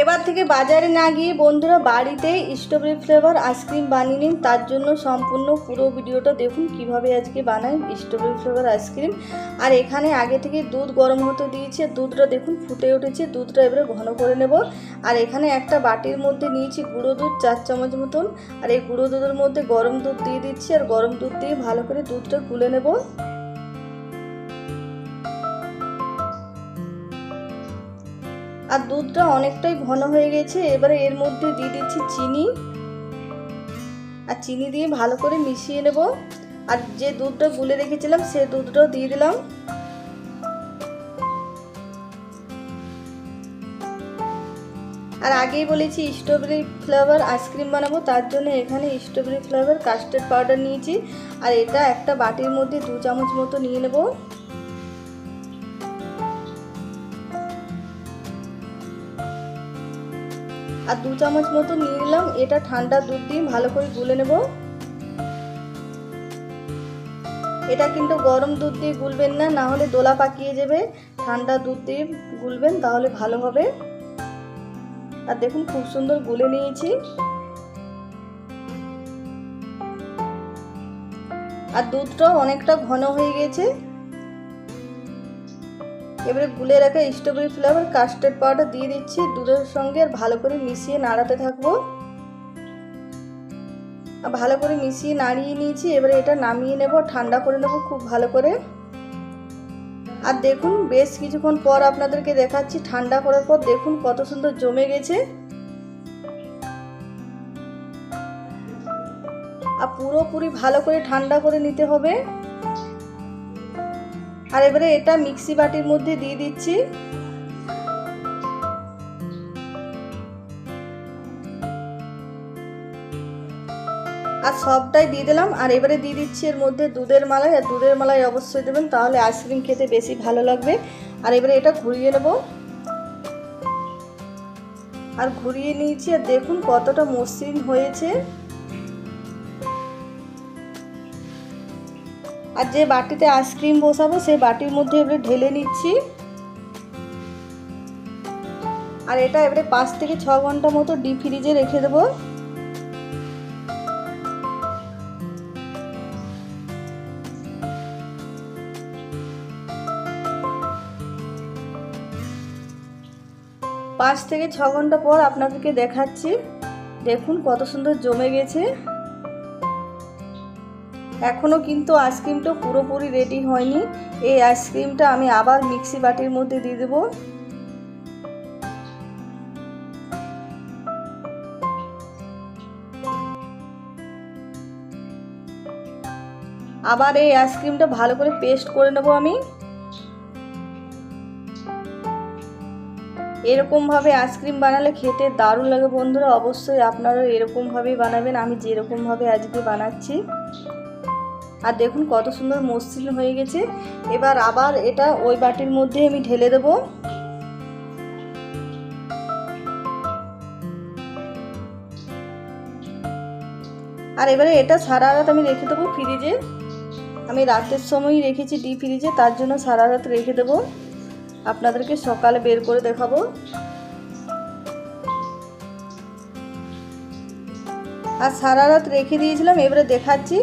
এবার থেকে বাজারে না গিয়ে বন্ধুরা বাড়িতে স্ট্রবেরি ফ্লেভার আইসক্রিম বানিয়ে নিন। তার জন্য সম্পূর্ণ পুরো ভিডিওটা দেখুন কিভাবে আজকে বানাই স্ট্রবেরি ফ্লেভার আইসক্রিম। আর এখানে আগে থেকে দুধ গরম হতে দিয়েছি, দুধটা দেখুন ফুটে উঠেছে। দুধটা এবারে ঘন করে নেব। আর এখানে একটা বাটির মধ্যে নিয়েছি গুঁড়ো দুধ 4 চামচ মতন। আর এই গুঁড়ো দুধের মধ্যে গরম দুধ দিয়ে দিচ্ছি, আর গরম দুধ দিয়ে ভালো করে দুধটা গুলে নেব। আর দুধটা অনেকটাই ঘন হয়ে গেছে। এবারে এর মধ্যে দিয়ে দিচ্ছি চিনি, আর চিনি দিয়ে ভালো করে মিশিয়ে নেব। আর যে দুধটা গুলে রেখেছিলাম সে দুধটাও দিয়ে দিলাম। আর আগেই বলেছি স্ট্রবেরি ফ্লেভার আইসক্রিম বানাবো, তার জন্য এখানে স্ট্রবেরি ফ্লেভার কাস্টার্ড পাউডার নিয়েছি। আর এটা একটা বাটির মধ্যে 2 চামচ মতো নিয়ে নেব। আর 2 চামচ মতো নিয়ে নিলাম। এটা ঠান্ডা দুধ দিয়ে ভালো করে গুলে নেব। এটা কিন্তু গরম দুধ দিয়ে গুলবেন না, না হলে দোলা পাকিয়ে যাবে। ঠান্ডা দুধ দিয়ে গুলবেন, তাহলে ভালো হবে। আর দেখুন খুব সুন্দর গুলে নিয়েছি। আর দুধটাও অনেকটা ঘন হয়ে গেছে। এবারে গুলে রাখা স্ট্রবেরি ফ্লেভার কাস্টার্ড পাউডার দিয়ে দিচ্ছি দুধের সঙ্গে, আর ভালো করে মিশিয়ে নাড়াতে থাকবো। আর ভালো করে মিশিয়ে নাড়িয়ে নিয়েছি। এবারে এটা নামিয়ে নেব, ঠান্ডা করে নেব খুব ভালো করে। আর দেখুন বেশ কিছুক্ষণ পর আপনাদেরকে দেখাচ্ছি ঠান্ডা করার পর। দেখুন কত সুন্দর জমে গেছে। আর পুরোপুরি ভালো করে ঠান্ডা করে নিতে হবে। আর এবারে এটা মিক্সি বাটির মধ্যে দিয়ে দিচ্ছি। আর সবটাই দিয়ে দিলাম। আর এবারে দিয়ে দিচ্ছি এর মধ্যে দুধের মালাই। আর দুধের মালাই অবশ্যই দেবেন, তাহলে আইসক্রিম খেতে বেশি ভালো লাগবে। আর এবারে এটা ঘুরিয়ে নেব। আর ঘুরিয়ে নিয়েছি। আর দেখুন কতটা মসৃণ হয়েছে। আর যে বাটিতে আইসক্রিম বসাবো সেই বাটির মধ্যে এবারে ঢেলে নিচ্ছি। আর এটা এবারে 5 থেকে 6 ঘন্টা মতো ডিপ ফ্রিজে রেখে দেবো। পাঁচ থেকে 6 ঘন্টা পর আপনাদেরকে দেখাচ্ছি। দেখুন কত সুন্দর জমে গেছে। এখনও কিন্তু আইসক্রিমটা পুরোপুরি রেডি হয়নি। এই আইসক্রিমটা আমি আবার মিক্সি বাটির মধ্যে দিয়ে দেব। আবার এই আইসক্রিমটা ভালো করে পেস্ট করে নেব আমি। এরকমভাবে আইসক্রিম বানালে খেতে দারুণ লাগে বন্ধুরা। অবশ্যই আপনারা এরকমভাবেই বানাবেন, আমি যেরকমভাবে আজকে বানাচ্ছি। আর দেখুন কত সুন্দর মসৃণ হয়ে গেছে। এবার আবার এটা ওই বাটির মধ্যে আমি ঢেলে দেব। আর এবারে এটা সারা রাত আমি রেখে দেবো ফ্রিজে। আমি রাতের সময়ই রেখেছি ডিপ ফ্রিজে, তার জন্য সারা রাত রেখে দেবো। আপনাদেরকে সকালে বের করে দেখাবো। আর সারা রাত রেখে দিয়েছিলাম। এবারে দেখাচ্ছি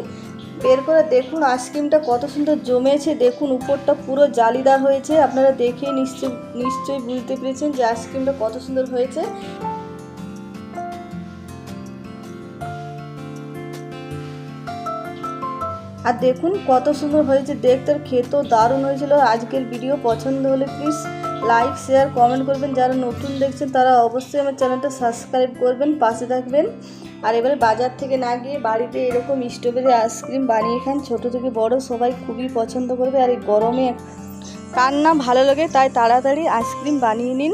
বের করে। দেখুন আইসক্রিমটা কত সুন্দর জমেছে। দেখুন উপরটা পুরো জালিদার হয়েছে। আপনারা দেখে নিশ্চয়ই বুঝতে পেরেছেন যে আইসক্রিমটা কত সুন্দর হয়েছে। আর দেখুন কত সুন্দর হয়েছে দেখতে, খেতেও দারুণ হয়েছিল। আজকের ভিডিও পছন্দ হলে প্লিজ লাইক শেয়ার কমেন্ট করবেন। যারা নতুন দেখছেন তারা অবশ্যই আমার চ্যানেলটা সাবস্ক্রাইব করবেন, পাশে থাকবেন। আর এবারে বাজার থেকে না গিয়ে বাড়িতে এরকম স্ট্রবেরি আইসক্রিম বানিয়ে খান। ছোট থেকে বড় সবাই খুবই পছন্দ করবে। আর এই গরমে কার না ভালো লাগে, তাই তাড়াতাড়ি আইসক্রিম বানিয়ে নিন।